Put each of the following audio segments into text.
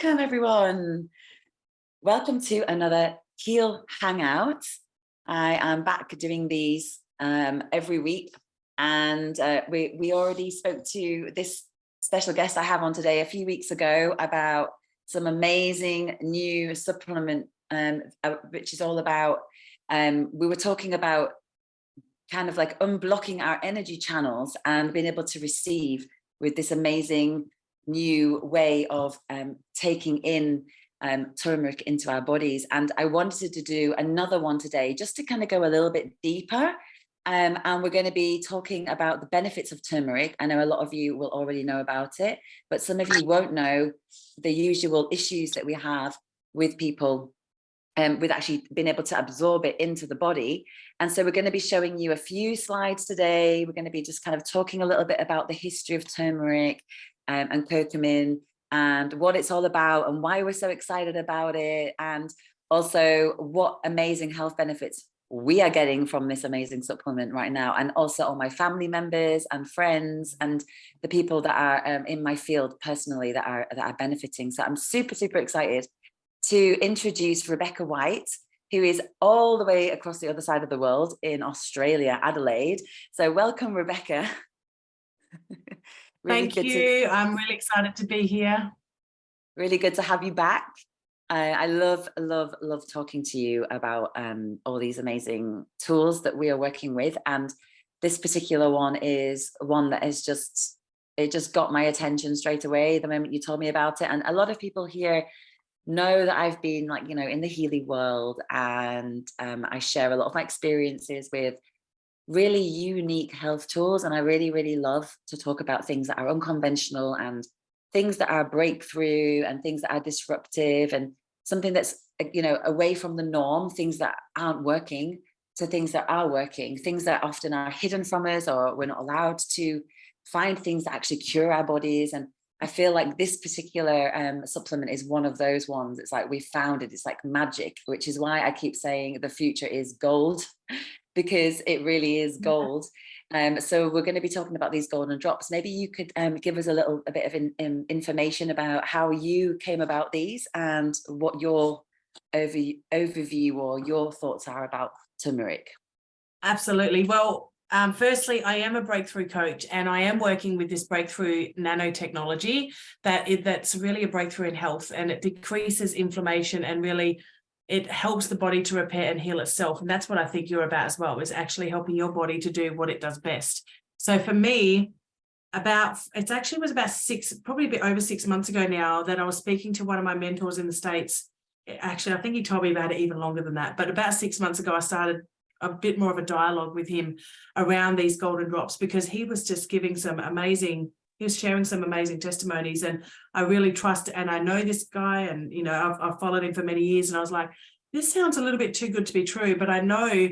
Welcome, everyone. Welcome to another Heal Hangout. I am back doing these every week, and we already spoke to this special guest I have on today a few weeks ago about some amazing new supplement, which is all about, we were talking about kind of like unblocking our energy channels and being able to receive with this amazing new way of taking in turmeric into our bodies. And I wanted to do another one today just to kind of go a little bit deeper. And we're going to be talking about the benefits of turmeric. I know a lot of you will already know about it, but some of you won't know the usual issues that we have with people with actually being able to absorb it into the body. And so we're going to be showing you a few slides today. We're going to be just kind of talking a little bit about the history of turmeric and curcumin and what it's all about and why we're so excited about it, and also what amazing health benefits we are getting from this amazing supplement right now, and also all my family members and friends and the people that are in my field personally that are benefiting. So I'm super excited to introduce Rebecca White, who is all the way across the other side of the world in Australia, Adelaide. So welcome, Rebecca. Really Thank you. I'm really excited to be here. Really good to have you back. I love talking to you about all these amazing tools that we are working with. And this particular one is one that is just got my attention straight away the moment you told me about it. And a lot of people here know that I've been in the healing world, and I share a lot of my experiences with really unique health tools. And I really love to talk about things that are unconventional and things that are breakthrough and things that are disruptive and something that's, away from the norm, things that aren't working to things that are working, things that often are hidden from us, or we're not allowed to find things that actually cure our bodies. And I feel like this particular supplement is one of those ones. It's like we found it. It's like magic, which is why I keep saying the future is gold, because it really is gold. So we're going to be talking about these golden drops. Maybe you could give us a bit of information about how you came about these and what your overview or your thoughts are about turmeric. Absolutely. Well, firstly, I am a breakthrough coach, and I am working with this breakthrough nanotechnology that's really a breakthrough in health, and it decreases inflammation and really it helps the body to repair and heal itself. And that's what I think you're about as well, is actually helping your body to do what it does best. So for me, probably a bit over 6 months ago now, that I was speaking to one of my mentors in the States. Actually, I think he told me about it even longer than that. But about 6 months ago, I started a bit more of a dialogue with him around these golden drops, because he was just sharing some amazing testimonies, and I really trust and I know this guy, and I've followed him for many years, and I was like, this sounds a little bit too good to be true. But I know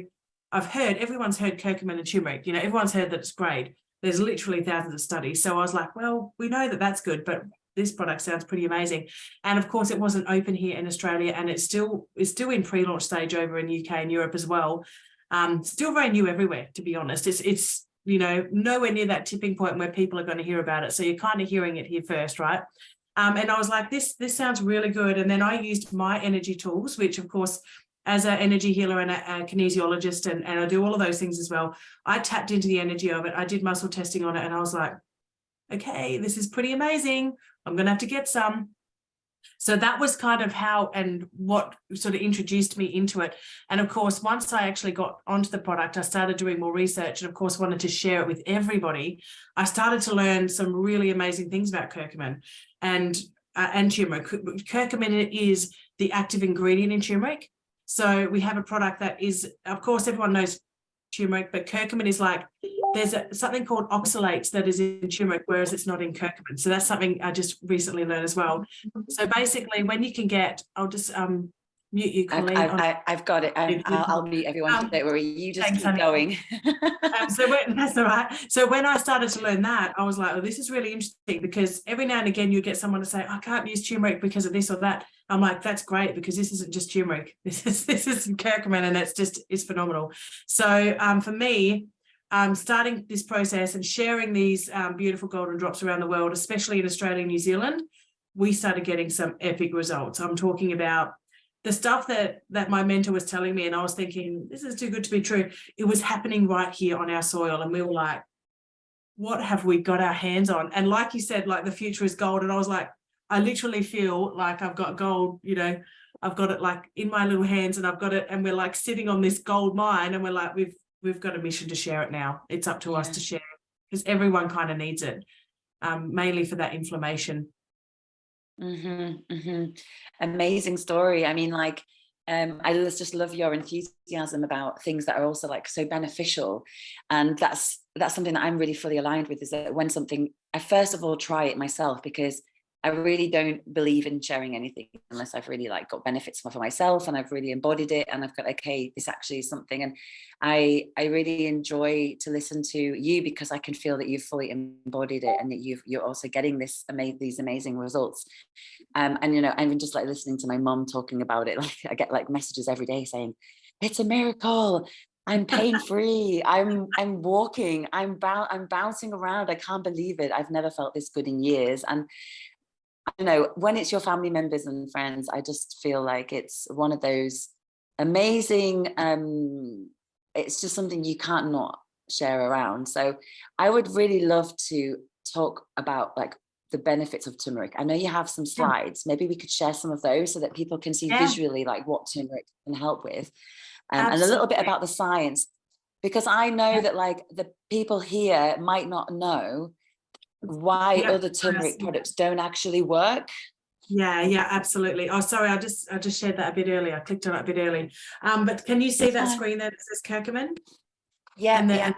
everyone's heard curcumin and turmeric, everyone's heard that it's great. There's literally thousands of studies. So I was like, well, we know that that's good, but this product sounds pretty amazing. And of course it wasn't open here in Australia, and it's still in pre-launch stage over in UK and Europe as well. Still very new everywhere, to be honest. It's nowhere near that tipping point where people are going to hear about it. So you're kind of hearing it here first, right? And I was like, this sounds really good. And then I used my energy tools, which of course, as an energy healer and a kinesiologist, and I do all of those things as well. I tapped into the energy of it. I did muscle testing on it, and I was like, okay, this is pretty amazing. I'm going to have to get some. So that was kind of how and what sort of introduced me into it. And of course, once I actually got onto the product, I started doing more research, and of course wanted to share it with everybody. I started to learn some really amazing things about curcumin and turmeric. Curcumin is the active ingredient in turmeric. So we have a product that is, of course, everyone knows turmeric, but curcumin is like, there's something called oxalates that is in turmeric, whereas it's not in curcumin. So that's something I just recently learned as well. So basically, when you can get, I'll just mute you, Colleen. I've got it. I'll mute everyone. Don't worry, you just keep going. That's all right. So when I started to learn that, I was like, oh, this is really interesting, because every now and again you get someone to say, I can't use turmeric because of this or that. I'm like, that's great, because this isn't just turmeric. This is curcumin, and it's phenomenal. So for me, starting this process and sharing these beautiful golden drops around the world, especially in Australia and New Zealand, we started getting some epic results. I'm talking about the stuff that my mentor was telling me, and I was thinking, this is too good to be true. It was happening right here on our soil, and we were like, what have we got our hands on? And like you said, like the future is gold. And I was like, I literally feel like I've got gold, you know, I've got it like in my little hands, and I've got it, and we're like sitting on this gold mine, and we're like, we've got a mission to share it now. It's up to us to share, because everyone kind of needs it, mainly for that inflammation. Amazing story. I mean, like, I just love your enthusiasm about things that are also like so beneficial. And that's something that I'm really fully aligned with, is that when something, I first of all try it myself, because I really don't believe in sharing anything unless I've really like got benefits for myself, and I've really embodied it, and I've got, okay, this actually is something. And I really enjoy to listen to you, because I can feel that you've fully embodied it, and that you're also getting these amazing results. And you know, I'm just like listening to my mom talking about it. Like I get like messages every day saying, it's a miracle, I'm pain-free, I'm walking, I'm bouncing around, I can't believe it, I've never felt this good in years. And you know, when it's your family members and friends, I just feel like it's one of those amazing, it's just something you can't not share around. So I would really love to talk about like the benefits of turmeric. I know you have some slides. Maybe we could share some of those so that people can see visually like what turmeric can help with, and a little bit about the science, because I know that like the people here might not know why other turmeric products don't actually work. Yeah, absolutely. Oh, sorry, I just shared that a bit earlier. I clicked on it a bit early. But can you see that screen there that says curcumin? And the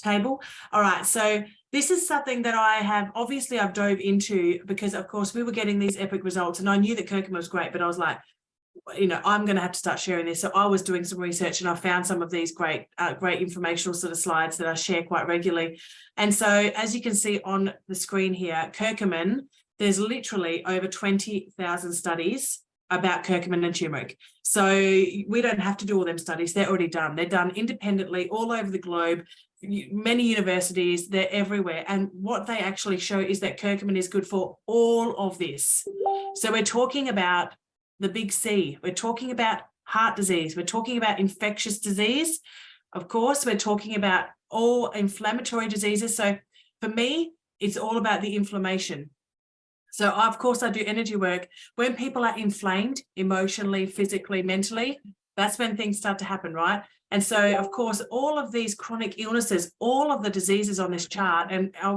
table. All right, so this is something that I've dove into, because of course we were getting these epic results, and I knew that curcumin was great, but I was like, you know, I'm going to have to start sharing this. So I was doing some research, and I found some of these great informational sort of slides that I share quite regularly. And so as you can see on the screen here, curcumin, there's literally over 20,000 studies about curcumin and turmeric. So we don't have to do all them studies. They're already done. They're done independently all over the globe. Many universities, they're everywhere. And what they actually show is that curcumin is good for all of this. So we're talking about the big C. We're talking about heart disease. We're talking about infectious disease. Of course, we're talking about all inflammatory diseases. So for me, it's all about the inflammation. So of course I do energy work. When people are inflamed emotionally, physically, mentally, that's when things start to happen, right? And so of course, all of these chronic illnesses, all of the diseases on this chart, and I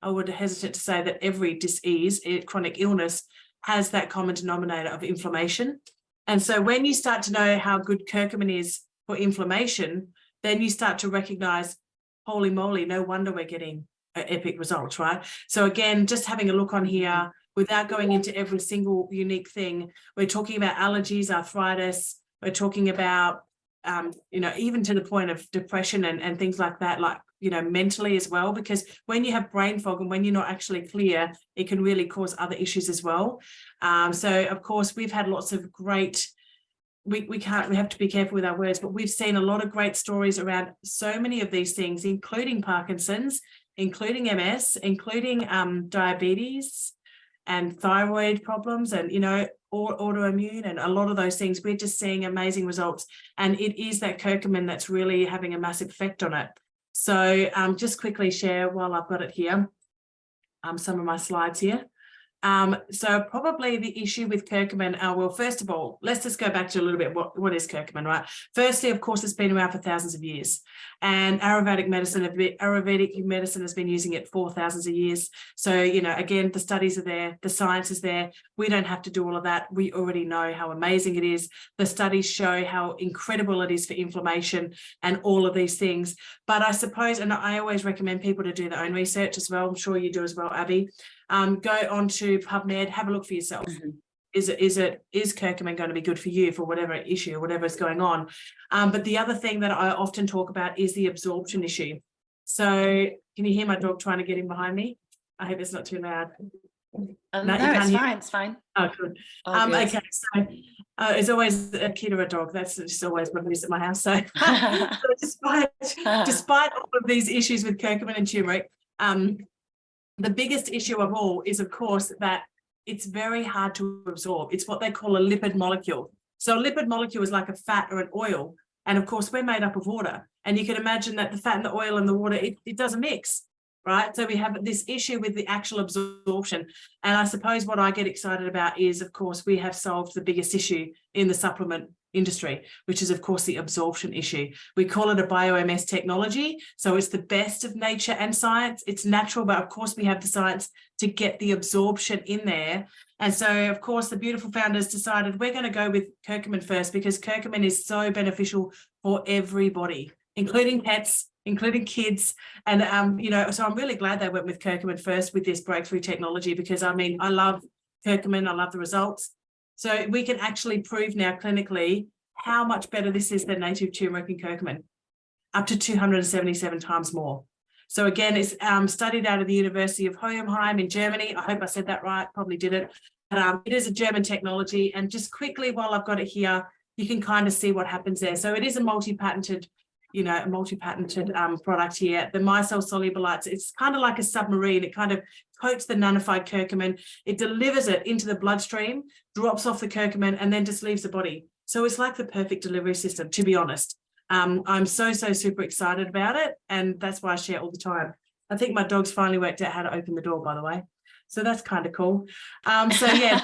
would hesitate to say that every disease, chronic illness, has that common denominator of inflammation. And so when you start to know how good curcumin is for inflammation, then you start to recognize, holy moly, no wonder we're getting epic results, right? So again, just having a look on here, without going into every single unique thing, we're talking about allergies, arthritis, we're talking about, you know, even to the point of depression and things like that, like, you know, mentally as well, because when you have brain fog and when you're not actually clear, it can really cause other issues as well. So of course, we've had lots of great, we have to be careful with our words, but we've seen a lot of great stories around so many of these things, including Parkinson's, including MS, including diabetes and thyroid problems, and, you know, autoimmune, and a lot of those things. We're just seeing amazing results, and it is that curcumin that's really having a massive effect on it. So just quickly share while I've got it here, some of my slides here. So probably the issue with curcumin, well, first of all, let's just go back to a little bit what is curcumin, right? Firstly, of course, it's been around for thousands of years, and Ayurvedic medicine has been using it for thousands of years. So, you know, again, the studies are there, the science is there. We don't have to do all of that. We already know how amazing it is. The studies show how incredible it is for inflammation and all of these things. But I suppose, and I always recommend people to do their own research as well. I'm sure you do as well, Abby. Go on to PubMed, have a look for yourself. Is curcumin going to be good for you for whatever issue, whatever is going on? But the other thing that I often talk about is the absorption issue. So can you hear my dog trying to get in behind me? I hope it's not too loud. No, it's fine. It's fine. Oh, good. Okay, so it's always a kid or a dog. That's just always what it is at my house. So, despite all of these issues with curcumin and turmeric, the biggest issue of all is, of course, that it's very hard to absorb. It's what they call a lipid molecule. So a lipid molecule is like a fat or an oil. And of course, we're made up of water. And you can imagine that the fat and the oil and the water, it doesn't mix, right? So we have this issue with the actual absorption. And I suppose what I get excited about is, of course, we have solved the biggest issue in the supplement industry, which is, of course, the absorption issue. We call it a bio-MS technology. So it's the best of nature and science. It's natural, but of course, we have the science to get the absorption in there. And so, of course, the beautiful founders decided we're going to go with curcumin first, because curcumin is so beneficial for everybody, including pets, including kids. And, so I'm really glad they went with curcumin first with this breakthrough technology, because I mean, I love curcumin. I love the results. So we can actually prove now clinically how much better this is than native turmeric and curcumin, up to 277 times more. So again, it's studied out of the University of Hohenheim in Germany. I hope I said that right, probably didn't. But, it is a German technology. And just quickly, while I've got it here, you can kind of see what happens there. So it is a multi-patented product here. The micelle solubilites, it's kind of like a submarine. It kind of coats the nanified curcumin. It delivers it into the bloodstream, drops off the curcumin, and then just leaves the body. So it's like the perfect delivery system, to be honest. I'm so super excited about it. And that's why I share all the time. I think my dog's finally worked out how to open the door, by the way. So that's kind of cool. So yeah,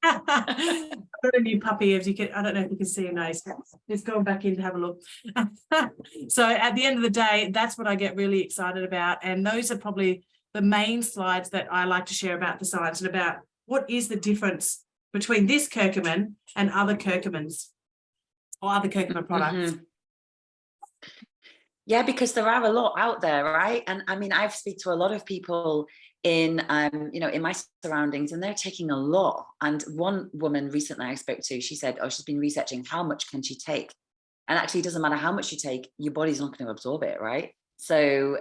I've got a new puppy. As you can, I don't know if you can see him now. He's going back in to have a look. So at the end of the day, that's what I get really excited about. And those are probably the main slides that I like to share about the science and about what is the difference between this curcumin and other curcumins or other curcumin products. Mm-hmm. Yeah, because there are a lot out there, right? And I mean, I've speak to a lot of people in in my surroundings, and they're taking a lot. And one woman recently I spoke to, she said, she's been researching how much can she take, and actually it doesn't matter how much you take, your body's not going to absorb it, right? So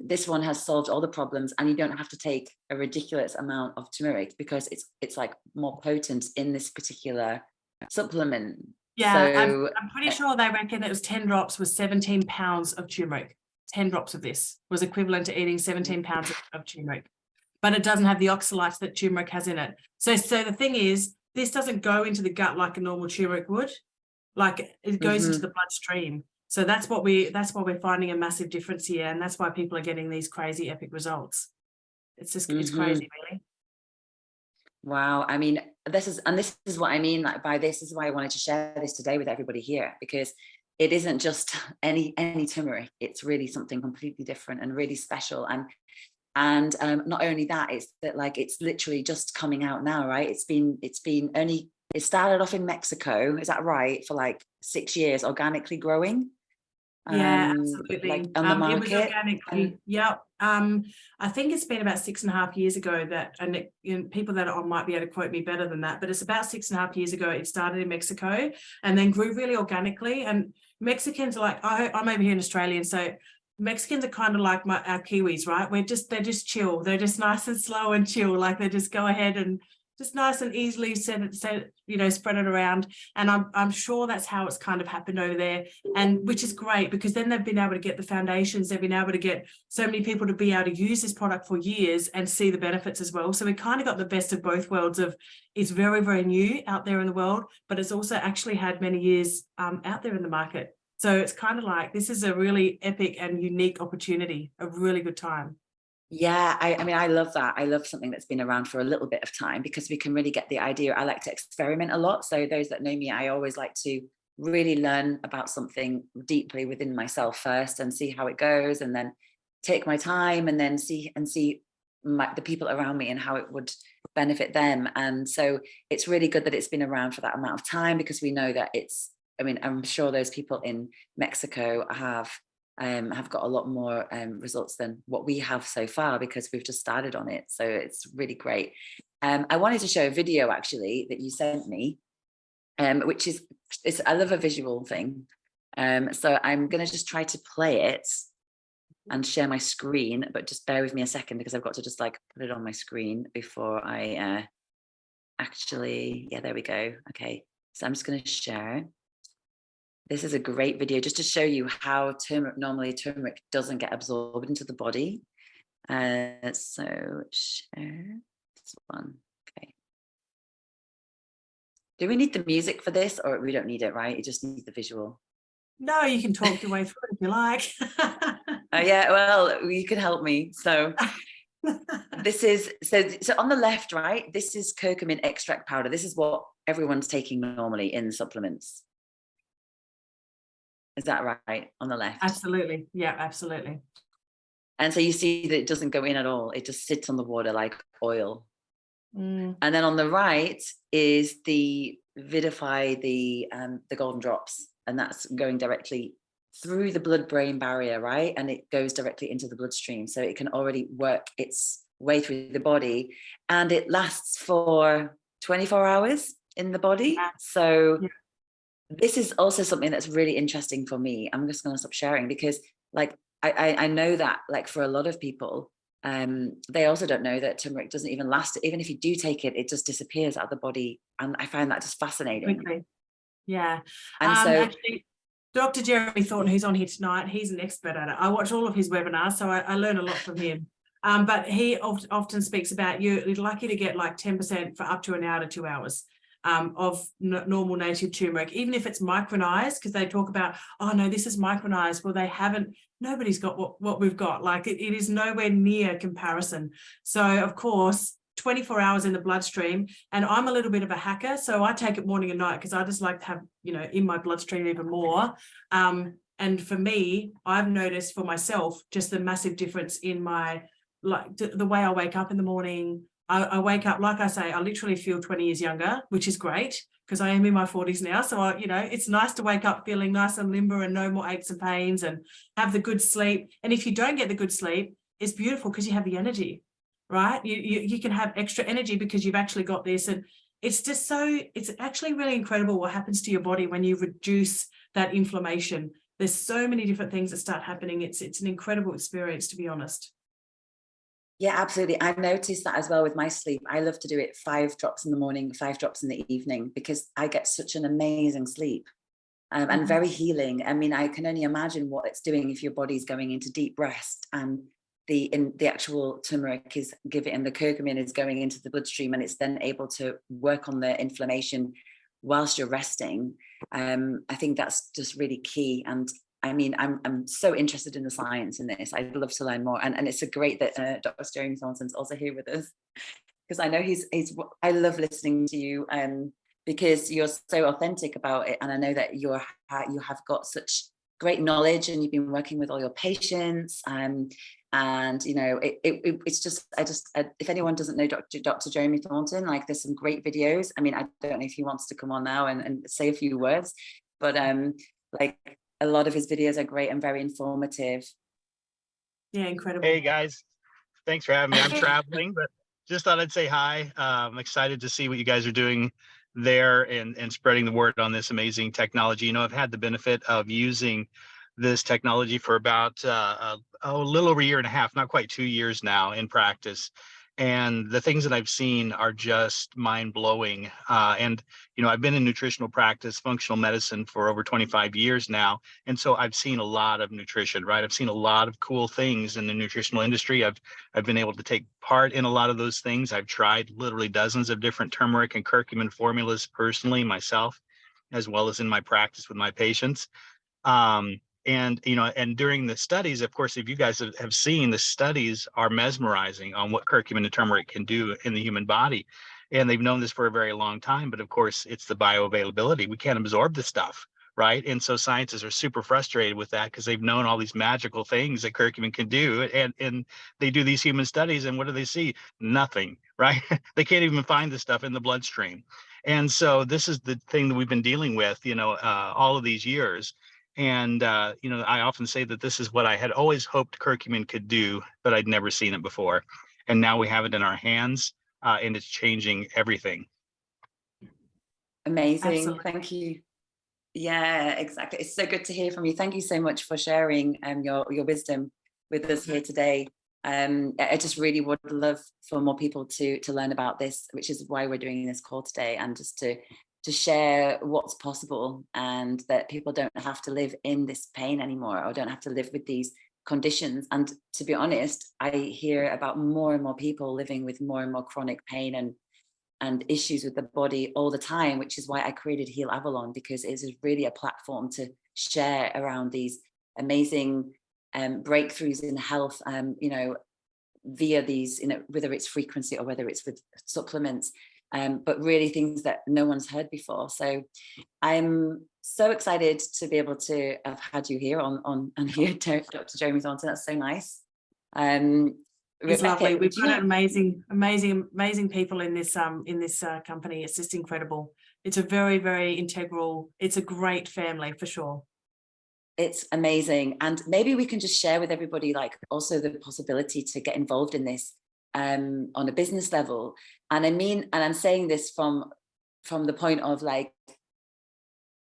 this one has solved all the problems, and you don't have to take a ridiculous amount of turmeric, because it's like more potent in this particular supplement. Yeah, so I'm pretty sure they reckon it was 10 drops was 17 pounds of turmeric. 10 drops of this was equivalent to eating 17 pounds of turmeric, but it doesn't have the oxalates that turmeric has in it. So the thing is, this doesn't go into the gut like a normal turmeric would, like it goes into the bloodstream. So that's what we're finding a massive difference here, and that's why people are getting these crazy epic results. It's just it's crazy, really. Wow. I mean, this is what I mean, like, by this is why I wanted to share this today with everybody here, because it isn't just any turmeric. It's really something completely different and really special. And not only that, it's that, like, it's literally just coming out now, right? It started off in Mexico, is that right? For like 6 years, organically growing. Yeah, absolutely. Like on the market. It was organically. Yep. I think it's been about 6.5 years ago that, and people that are on might be able to quote me better than that, but it's about 6.5 years ago. It started in Mexico and then grew really organically. And Mexicans are like, I'm over here in Australia, and so Mexicans are kind of like our Kiwis, right? They're just chill. They're just nice and slow and chill. Like they just go ahead and just nice and easily spread it around. And I'm sure that's how it's kind of happened over there, and which is great, because then they've been able to get the foundations. They've been able to get so many people to be able to use this product for years and see the benefits as well. So we kind of got the best of both worlds. Of it's very, very new out there in the world, but it's also actually had many years out there in the market. So it's kind of like, this is a really epic and unique opportunity, a really good time. Yeah, I mean, I love that. I love something that's been around for a little bit of time, because we can really get the idea. I like to experiment a lot. So those that know me, I always like to really learn about something deeply within myself first and see how it goes, and then take my time and then see the people around me and how it would benefit them. And so it's really good that it's been around for that amount of time, because we know that I'm sure those people in Mexico have got a lot more results than what we have so far, because we've just started on it. So it's really great. I wanted to show a video actually that you sent me, which is, I love a visual thing. So I'm going to just try to play it and share my screen, but just bear with me a second, because I've got to just like put it on my screen before I there we go. Okay, so I'm just going to share. This is a great video just to show you how normally turmeric doesn't get absorbed into the body. So share this one. Okay. Do we need the music for this, or we don't need it, right? You just need the visual. No, you can talk your way through it if you like. Yeah, well, you could help me. So this is, so on the left, right, this is curcumin extract powder. This is what everyone's taking normally in supplements. Is that right? On the left? Absolutely. Yeah, absolutely. And so you see that it doesn't go in at all. It just sits on the water like oil. Mm. And then on the right is the Vidify, the golden drops, and that's going directly through the blood-brain barrier, right? And it goes directly into the bloodstream, so it can already work its way through the body, and it lasts for 24 hours in the body. So this is also something that's really interesting for me. I'm just going to stop sharing because, like, I know that, like, for a lot of people, they also don't know that turmeric doesn't even last. Even if you do take it, it just disappears out of the body, and I find that just fascinating. Quickly. Yeah. And so actually, Dr. Jeremy Thornton, who's on here tonight, he's an expert at it. I watch all of his webinars, so I learn a lot from him. But he often speaks about you're lucky to get like 10% for up to an hour to 2 hours of normal native turmeric, even if it's micronized, because they talk about, oh no, this is micronized. Well, they haven't, nobody's got what we've got. Like it is nowhere near comparison. So of course, 24 hours in the bloodstream, and I'm a little bit of a hacker, so I take it morning and night because I just like to have, you know, in my bloodstream even more. And for me, I've noticed for myself just the massive difference in my, like the way I wake up in the morning. I wake up, like I say, I literally feel 20 years younger, which is great because I am in my 40s now. So, you know, it's nice to wake up feeling nice and limber and no more aches and pains and have the good sleep. And if you don't get the good sleep, it's beautiful because you have the energy, right? You can have extra energy because you've actually got this. And it's just so, it's actually really incredible what happens to your body when you reduce that inflammation. There's so many different things that start happening. It's an incredible experience, to be honest. yeah, absolutely. I've noticed that as well with my sleep. I love to do it 5 drops in the morning, 5 drops in the evening, because I get such an amazing sleep and very healing. I mean, I can only imagine what it's doing if your body's going into deep rest and the actual turmeric is and the curcumin is going into the bloodstream, and it's then able to work on the inflammation whilst you're resting. I think that's just really key. And I mean, I'm so interested in the science in this. I'd love to learn more. And it's so great that Dr. Jeremy Thornton's also here with us, because I know he's I love listening to you because you're so authentic about it. And I know that you have got such great knowledge, and you've been working with all your patients. And you know, it's just, if anyone doesn't know Dr. Jeremy Thornton, like, there's some great videos. I mean, I don't know if he wants to come on now and say a few words, but like, a lot of his videos are great and very informative. Yeah, incredible. Hey guys, thanks for having me. I'm traveling, but just thought I'd say hi. I'm excited to see what you guys are doing there and spreading the word on this amazing technology. You know, I've had the benefit of using this technology for about a little over a year and a half, not quite 2 years now in practice. And the things that I've seen are just mind blowing. And, you know, I've been in nutritional practice, functional medicine for over 25 years now. And so I've seen a lot of nutrition, right? I've seen a lot of cool things in the nutritional industry. I've been able to take part in a lot of those things. I've tried literally dozens of different turmeric and curcumin formulas personally myself, as well as in my practice with my patients. And, you know, and during the studies, of course, if you guys have seen, the studies are mesmerizing on what curcumin and turmeric can do in the human body. And they've known this for a very long time, but of course, it's the bioavailability. We can't absorb the stuff, right? And so scientists are super frustrated with that because they've known all these magical things that curcumin can do. And they do these human studies, and what do they see? Nothing, right? They can't even find the stuff in the bloodstream. And so this is the thing that we've been dealing with, you know, all of these years. And, you know, I often say that this is what I had always hoped curcumin could do, but I'd never seen it before. And now we have it in our hands, and it's changing everything. Amazing. Absolutely. Thank you. Yeah, exactly. It's so good to hear from you. Thank you so much for sharing your wisdom with us here today. I just really would love for more people to learn about this, which is why we're doing this call today, and just to share what's possible, and that people don't have to live in this pain anymore, or don't have to live with these conditions. And to be honest, I hear about more and more people living with more and more chronic pain, and issues with the body all the time, which is why I created Heal Avalon, because it is really a platform to share around these amazing breakthroughs in health, you know, via these, you know, whether it's frequency or whether it's with supplements, but really things that no one's heard before. So I'm so excited to be able to have had you here on here, Dr. Jeremy Thornton. That's so nice. It's Rebecca, lovely. We've got amazing people in this company. It's just incredible. It's a very, very integral, it's a great family for sure. It's amazing. And maybe we can just share with everybody, like, also the possibility to get involved in this on a business level. And I mean, and I'm saying this from the point of like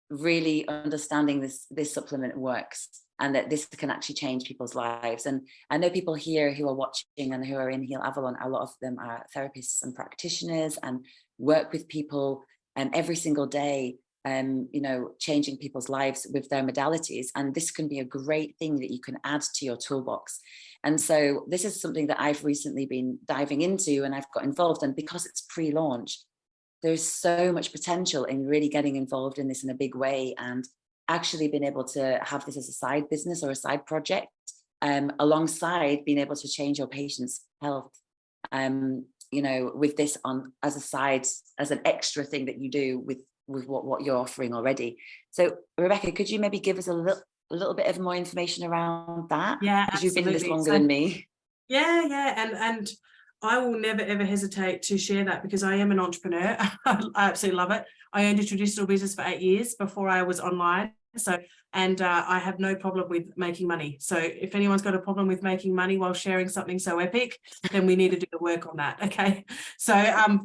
really understanding this supplement works, and that this can actually change people's lives. And I know people here who are watching and who are in Heal Avalon, a lot of them are therapists and practitioners and work with people every single day, you know, changing people's lives with their modalities. And this can be a great thing that you can add to your toolbox. And so this is something that I've recently been diving into, and I've got involved. And because it's pre-launch, there's so much potential in really getting involved in this in a big way, and actually being able to have this as a side business or a side project, alongside being able to change your patient's health, you know, with this on as a side, as an extra thing that you do with what you're offering already. So Rebecca, could you maybe give us a little bit of more information around that? Yeah, because you've been in this longer so, than me. Yeah, and I will never ever hesitate to share that, because I am an entrepreneur. I absolutely love it. I owned a traditional business for 8 years before I was online. So, and I have no problem with making money. So if anyone's got a problem with making money while sharing something so epic, then we need to do the work on that. Okay. So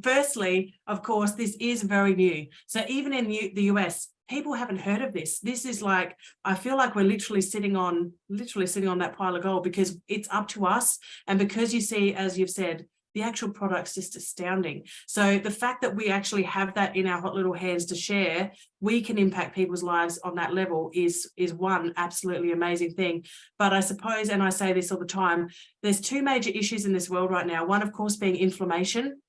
firstly, of course, this is very new. So even in the US, people haven't heard of this. This is like, I feel like we're literally sitting on that pile of gold, because it's up to us. And because you see, as you've said, the actual product's just astounding. So the fact that we actually have that in our hot little hands to share, we can impact people's lives on that level is one absolutely amazing thing. But I suppose, and I say this all the time, there's two major issues in this world right now. One, of course, being inflammation.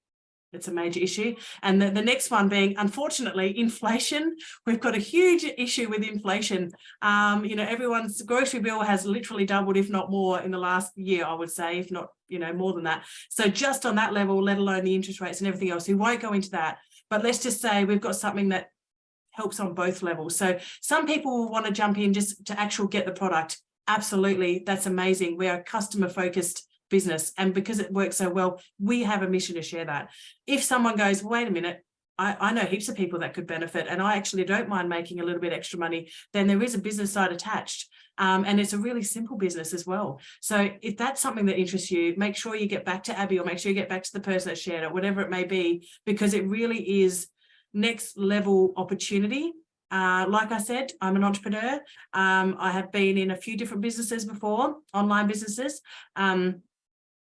It's a major issue. And the next one being, unfortunately, inflation. We've got a huge issue with inflation. You know, everyone's grocery bill has literally doubled, if not more, in the last year, I would say, if not, you know, more than that. So just on that level, let alone the interest rates and everything else, we won't go into that. But let's just say we've got something that helps on both levels. So some people will want to jump in just to actually get the product. Absolutely. That's amazing. We are customer focused business, and because it works so well, we have a mission to share that. If someone goes, wait a minute, I know heaps of people that could benefit, and I actually don't mind making a little bit extra money, then there is a business side attached, and it's a really simple business as well. So if that's something that interests you, make sure you get back to Abby, or make sure you get back to the person that shared it, whatever it may be, because it really is next level opportunity. Like I said, I'm an entrepreneur. I have been in a few different businesses before, online businesses,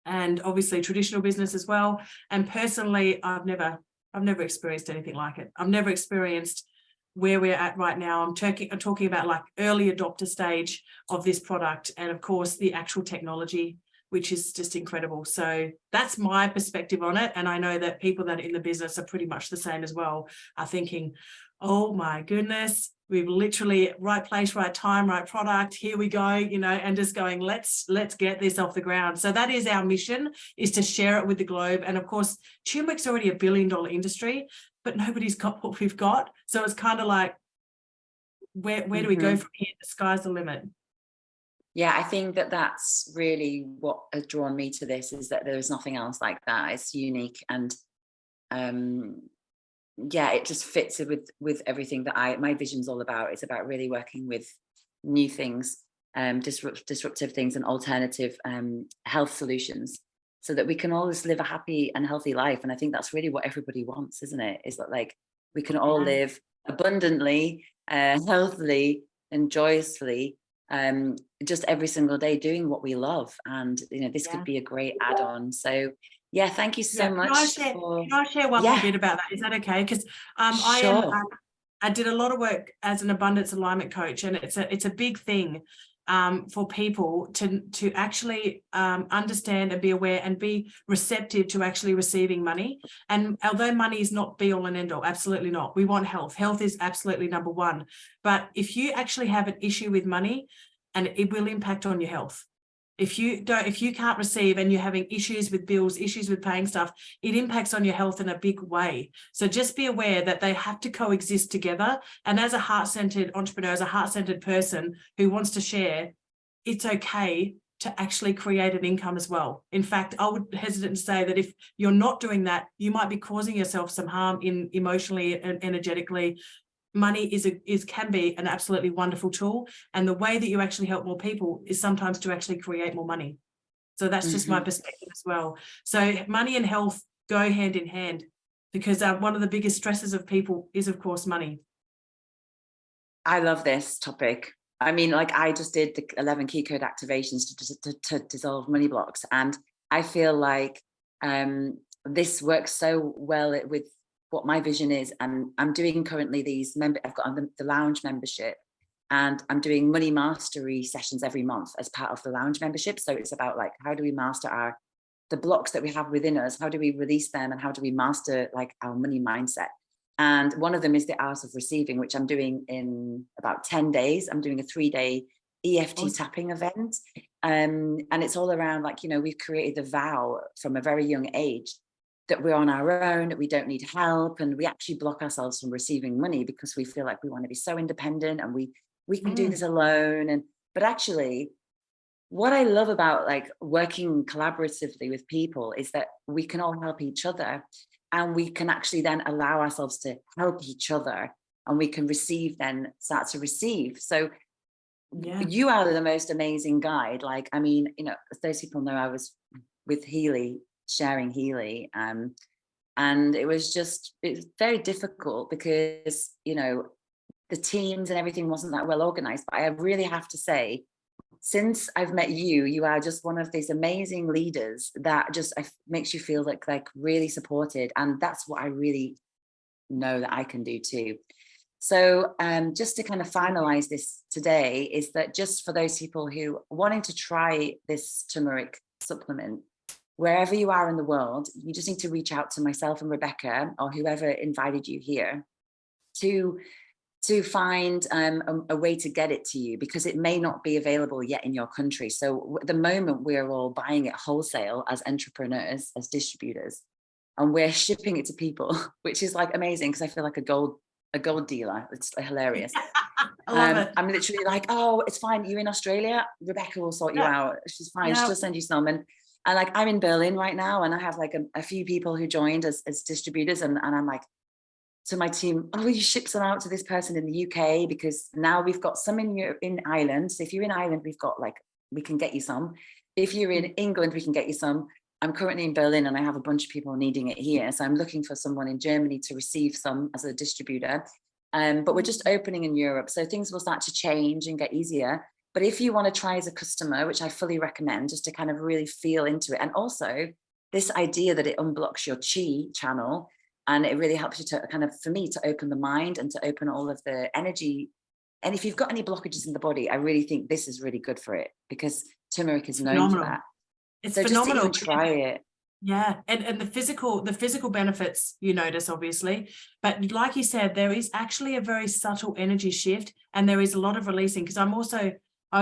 and obviously traditional business as well. And personally, I've never experienced anything like it. I've never experienced where we're at right now. I'm talking about like early adopter stage of this product, and of course the actual technology, which is just incredible. So that's my perspective on it. And I know that people that are in the business are pretty much the same as well, are thinking, oh my goodness, we've literally right place, right time, right product. Here we go, you know, and just going, let's get this off the ground. So that is our mission, is to share it with the globe. And of course, turmeric's already a $1 billion industry, but nobody's got what we've got. So it's kind of like, where do we go from here? The sky's the limit. Yeah, I think that's really what has drawn me to this, is that there's nothing else like that. It's unique, and yeah, it just fits with everything that my vision's all about. It's about really working with new things, disruptive things, and alternative health solutions, so that we can always live a happy and healthy life. And I think that's really what everybody wants, isn't it? Is that like we can all live abundantly, healthily, and joyously, just every single day doing what we love. And you know, this could be a great add-on. So yeah, thank you so much. Can I share one more bit about that? Is that okay? Because I did a lot of work as an abundance alignment coach, and it's a big thing. for people to actually understand and be aware and be receptive to actually receiving money. And although money is not be all and end all, absolutely not. We want health. Health is absolutely number one. But if you actually have an issue with money, and it will impact on your health. If you can't receive and you're having issues with bills, issues with paying stuff, it impacts on your health in a big way. So just be aware that they have to coexist together. And as a heart-centered entrepreneur, as a heart-centered person who wants to share, it's okay to actually create an income as well. In fact, I would hesitate to say that if you're not doing that, you might be causing yourself some harm emotionally and energetically. Money can be an absolutely wonderful tool, and the way that you actually help more people is sometimes to actually create more money. So that's just my perspective as well. So money and health go hand in hand, because one of the biggest stresses of people is, of course, money. I love this topic. I mean, like, I just did the 11 key code activations to dissolve money blocks, and I feel like this works so well with what my vision is. And I'm doing currently these I've got the lounge membership, and I'm doing money mastery sessions every month as part of the lounge membership. So it's about, like, how do we master the blocks that we have within us? How do we release them? And how do we master, like, our money mindset? And one of them is the art of receiving, which I'm doing in about 10 days. I'm doing a 3-day EFT tapping event. And it's all around, like, we've created the vow from a very young age that we're on our own, that we don't need help, and we actually block ourselves from receiving money because we feel like we want to be so independent and we can do this alone. But actually, what I love about, like, working collaboratively with people is that we can all help each other, and we can actually then allow ourselves to help each other, and we can start to receive. So you are the most amazing guide. Like, I mean, those people know I was with Healy, sharing Healy, and it's very difficult because the teams and everything wasn't that well organized. But I really have to say, since I've met you, you are just one of these amazing leaders that just makes you feel like really supported, and that's what I really know that I can do too. So just to kind of finalize this today, is that just for those people who are wanting to try this turmeric supplement, wherever you are in the world, you just need to reach out to myself and Rebecca, or whoever invited you here, to find a way to get it to you, because it may not be available yet in your country. So at the moment, we're all buying it wholesale as entrepreneurs, as distributors, and we're shipping it to people, which is, like, amazing, because I feel like a gold dealer. It's hilarious. I love it. I'm literally like, oh, it's fine. You're in Australia, Rebecca will sort you out. She's fine. She'll send you some. And like, I'm in Berlin right now, and I have like a few people who joined as distributors, and I'm like, to my team, oh, will you ship some out to this person in the UK? Because now we've got some in Ireland. So if you're in Ireland, we can get you some. If you're in England, we can get you some. I'm currently in Berlin, and I have a bunch of people needing it here. So I'm looking for someone in Germany to receive some as a distributor. But we're just opening in Europe. So things will start to change and get easier. But if you want to try as a customer, which I fully recommend, just to kind of really feel into it. And also this idea that it unblocks your chi channel, and it really helps you to kind of, for me, to open the mind and to open all of the energy. And if you've got any blockages in the body, I really think this is really good for it, because turmeric is known for that. It's so phenomenal. Just even try it. Yeah, and the physical benefits you notice, obviously, but like you said, there is actually a very subtle energy shift, and there is a lot of releasing, because I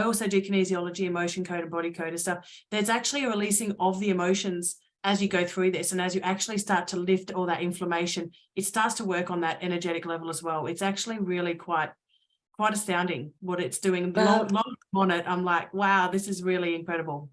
also do kinesiology, emotion code, and body code and stuff. There's actually a releasing of the emotions as you go through this, and as you actually start to lift all that inflammation, it starts to work on that energetic level as well. It's actually really quite astounding what it's doing. Long on it, I'm like, wow, this is really incredible.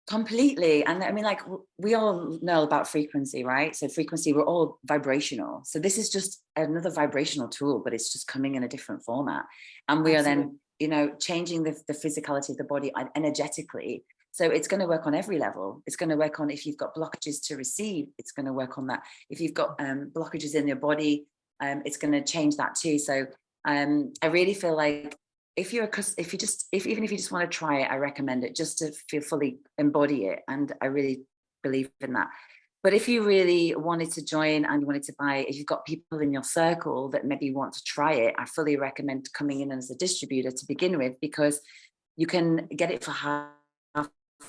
Completely. And I mean, like, we all know about frequency, right? So frequency, we're all vibrational. So this is just another vibrational tool, but it's just coming in a different format. And we Absolutely. Are then, changing the physicality of the body energetically. So it's going to work on every level. It's going to work on, if you've got blockages to receive, it's going to work on that. If you've got blockages in your body, it's going to change that too. So I really feel like, even if you just want to try it, I recommend it, just to feel fully embody it. And I really believe in that. But if you really wanted to join and you wanted to buy, if you've got people in your circle that maybe want to try it, I fully recommend coming in as a distributor to begin with, because you can get it for half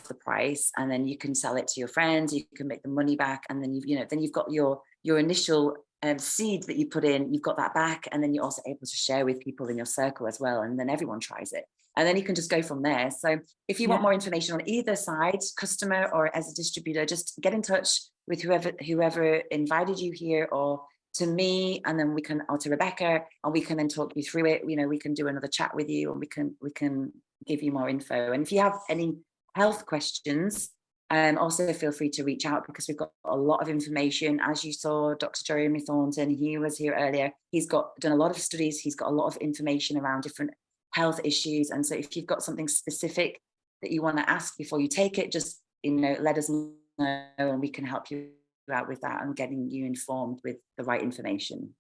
the price, and then you can sell it to your friends, you can make the money back, and then you've got your initial seed that you put in, you've got that back, and then you're also able to share with people in your circle as well, and then everyone tries it, and then you can just go from there. So if you want more information on either side, customer or as a distributor, just get in touch with whoever invited you here, or to me, and then or to Rebecca, and we can then talk you through it. We can do another chat with you, and we can give you more info. And if you have any health questions, also feel free to reach out, because we've got a lot of information. As you saw, Dr. Jeremy Thornton, he was here earlier. He's done a lot of studies. He's got a lot of information around different health issues. And so if you've got something specific that you want to ask before you take it, just let us know, and we can help you out with that and getting you informed with the right information.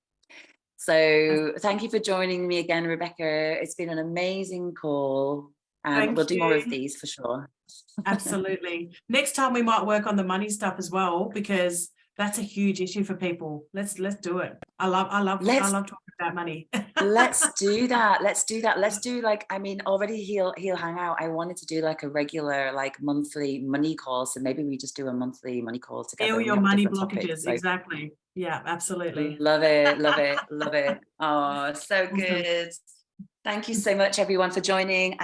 So thank you for joining me again, Rebecca. It's been an amazing call. We'll do more of these for sure. Absolutely. Next time we might work on the money stuff as well, because that's a huge issue for people. Let's do it. I love talking about money. Let's do that. Let's do already he'll hang out. I wanted to do like a regular, like monthly money call. So maybe we just do a monthly money call together. Feel your money blockages. So. Exactly. Yeah, absolutely. Love it. Love it. Love it. Oh, so good. Thank you so much, everyone, for joining.